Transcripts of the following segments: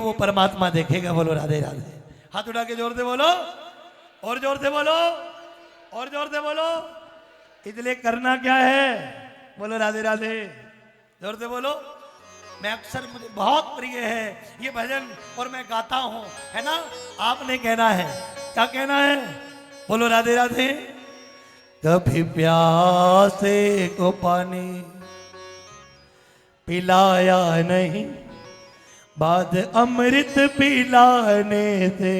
वो परमात्मा देखेगा। बोलो राधे राधे। हाथ उठा के जोर से बोलो, और जोर से बोलो, और जोर से बोलो। इसलिए करना क्या है? बोलो राधे राधे, जोर से बोलो। मैं अक्सर, मुझे बहुत प्रिय है ये भजन और मैं गाता हूं, है ना। आपने कहना है, क्या कहना है? बोलो राधे राधे। कभी प्यासे को पानी पिलाया नहीं, बाद अमृत पिलाने से।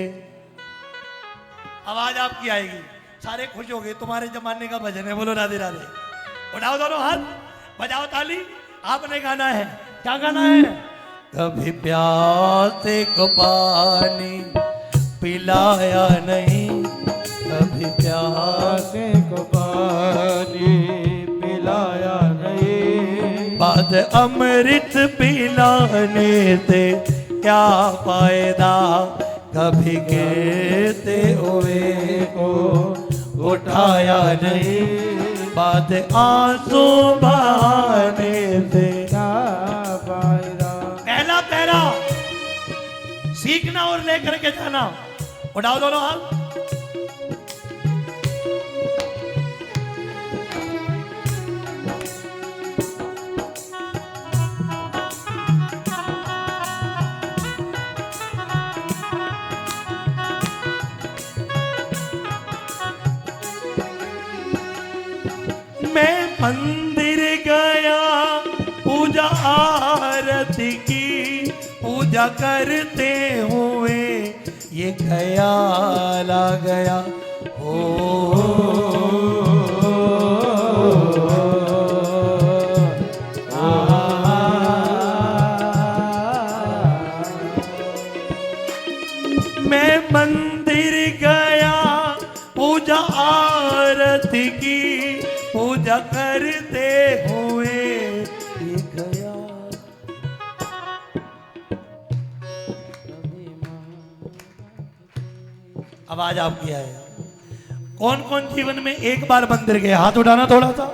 आवाज आपकी आएगी, सारे खुश हो गए। तुम्हारे जमाने का भजन है। बोलो राधे राधे। उठाओ दोनों हाथ, बजाओ ताली। आपने गाना है, क्या गाना है? कभी प्यासे को पानी पिलाया नहीं, कभी प्यासे को पानी पिलाया नहीं, बाद अमृत पिलाने से क्या फायदा। कभी गिरते हुए को उठाया नहीं, बाद आंसू बहाने से क्या फायदा। पहला पैरा सीखना और लेकर के जाना। उठाओ दोनों हाथ। मैं मंदिर गया, पूजा आरती की, पूजा करते हुए ये ख्याल आ गया। हो मैं मंदिर गया, पूजा आरती की, पूजा करते हुए ये गया। आवाज आपकी आए। कौन कौन जीवन में एक बार मंदिर गया? हाथ उठाना थोड़ा सा,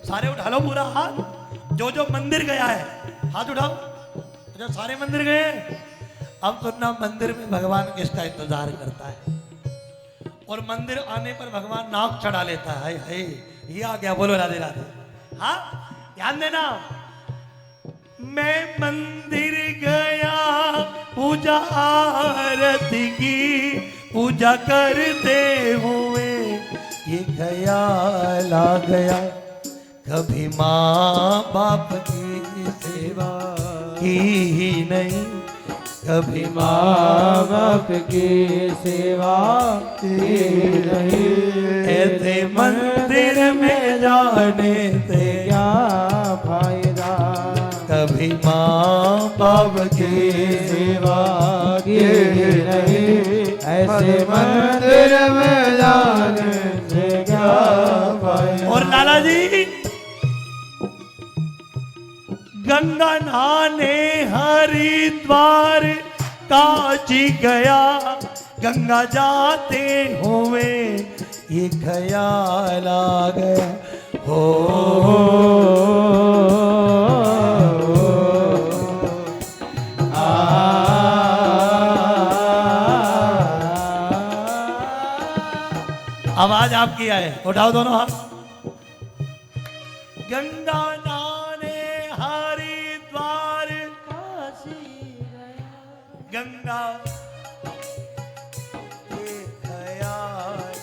सारे उठा लो पूरा हाथ। जो जो मंदिर गया है हाथ उठाओ। जो सारे मंदिर गए, अब सुनना, मंदिर में भगवान किसका इंतजार करता है। और मंदिर आने पर भगवान नाक चढ़ा लेता है। हाय हाय, ये आ गया। बोलो राधे राधे। हाँ, ध्यान देना। मैं मंदिर गया, पूजा आरती की, पूजा करते हुए ये ख्याल आ गया। कभी माँ बाप की सेवा की ही नहीं, कभी माँ बाप की सेवा की नहीं, ऐसे मंदिर में जाने से क्या फायदा। कभी माँ बाप की सेवा की नहीं, ऐसे मंदिर में जाने से क्या फायदा। और लाला जी, गंगा नहाने हरिद्वार काशी गया, गंगा जाते हुए ये ख्याल आ गया। हो आवाज आपकी आए। उठाओ दोनों हाथ। गंगा नहाने हरिद्वार काशी गया, गंगा ये ख्याल।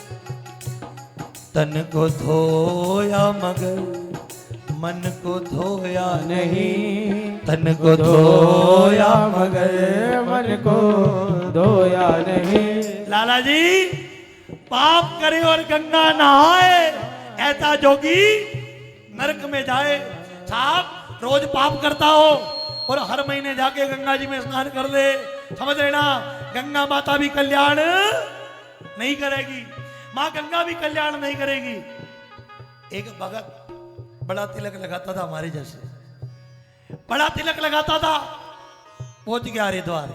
तन को धोया मगर मन को धोया नहीं, तन को धोया मगर मन को धोया नहीं। लाला जी, पाप करे और गंगा नहाए, ऐसा जोगी नरक में जाए। साहब, रोज पाप करता हो और हर महीने जाके गंगा जी में स्नान कर ले, समझ लेना गंगा माता भी कल्याण नहीं करेगी, माँ गंगा भी कल्याण नहीं करेगी। एक भगत बड़ा तिलक लगाता था, हमारे जैसे बड़ा तिलक लगाता था। पहुंच गया हरिद्वार,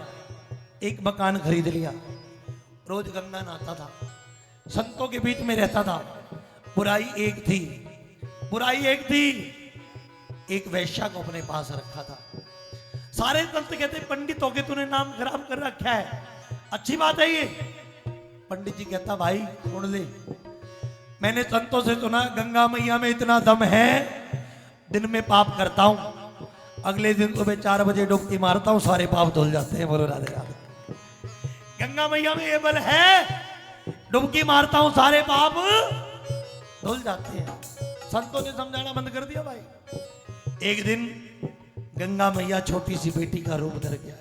एक मकान खरीद लिया, रोज गंगा नहाता था, संतों के बीच में रहता था। बुराई एक थी, बुराई एक थी, एक वैश्या को अपने पास रखा था। सारे संत कहते पंडित होके तूने नाम खराब कर रखा है, अच्छी बात है ये। पंडित जी कहता भाई सुन ले, मैंने संतों से सुना गंगा मैया में इतना दम है, दिन में पाप करता हूं, अगले दिन सुबह 4 बजे डुबकी मारता हूं, सारे पाप धुल जाते हैं। बोलो राधे राधे। गंगा मैया में ये बल है, डुबकी मारता हूं सारे पाप धुल जाते हैं। संतों ने समझाना बंद कर दिया भाई। एक दिन गंगा मैया छोटी सी बेटी का रूप धर गया।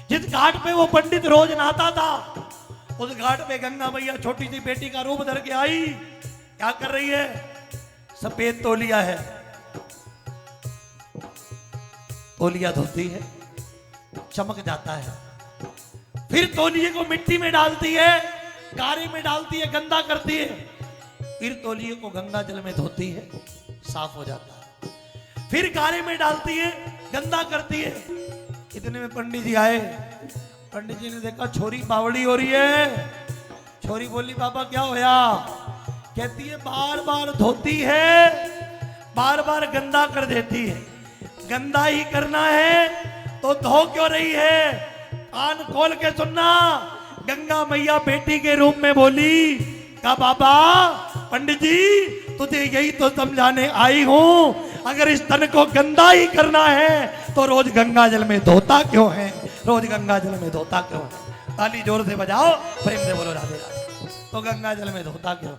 जिस घाट पे वो पंडित रोज नहाता था, उस घाट पे गंगा मैया छोटी सी बेटी का रूप धर के आई। क्या कर रही है? सफेद तौलिया है, तौलिया धोती है, चमक जाता है। फिर तौलिए को मिट्टी में डालती है, गारे में डालती है, गंदा करती है। फिर तौलिए को गंगा जल में धोती है, साफ हो जाता है। फिर गारे में डालती है, गंदा करती है। इतने में पंडित जी आए। पंडित जी ने देखा छोरी बावड़ी हो रही है। छोरी बोली बाबा क्या होया? कहती है बार बार धोती है, बार बार गंदा कर देती है। गंदा ही करना है तो धो क्यों रही है? कान खोल के सुनना। गंगा मैया बेटी के रूप में बोली, कहा बाबा पंडित जी तुझे यही तो समझाने आई हूं, अगर इस तन को गंदा ही करना है तो रोज गंगा जल में धोता क्यों है? रोज गंगा जल में धोता क्यों है? ताली जोर से बजाओ, प्रेम से बोलो राधे राधे। तो गंगा जल में धोता क्यों?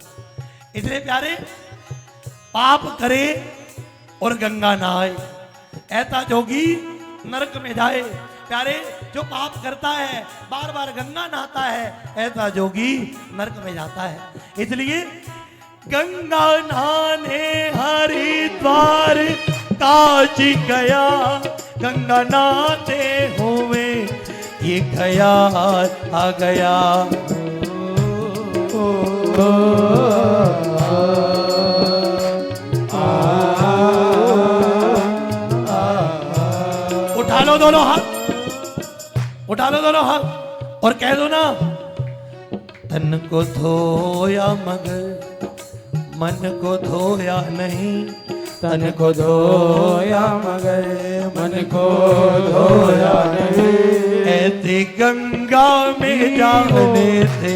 इसलिए प्यारे, पाप करे और गंगा नहाए, ऐसा जोगी नरक में जाए। प्यारे, जो पाप करता है बार बार गंगा नहाता है, ऐसा जोगी नरक में जाता है। इसलिए गंगा नहाने हरिद्वार काशी गया, गंगा नहाते हुए ये ख्याल आ गया। उठा लो दोनों हाथ, उठा लो दोनों हाथ और कह दो ना, तन को धोया मगर मन को धोया नहीं, तन को धोया मगर मन को धोया नहीं। ऐसी गंगा में जाने से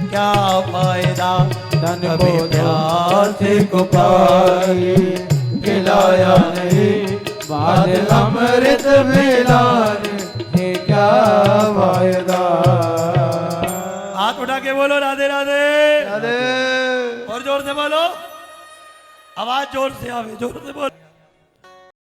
क्या फायदा? तन को प्यास को पाई खिलाया नहीं, बाद अमृत मिलाने से क्या फायदा। हाथ उठा के बोलो राधे राधे राधे। और जोर से बोलो, आवाज जोर से आवे, जोर से बोलो।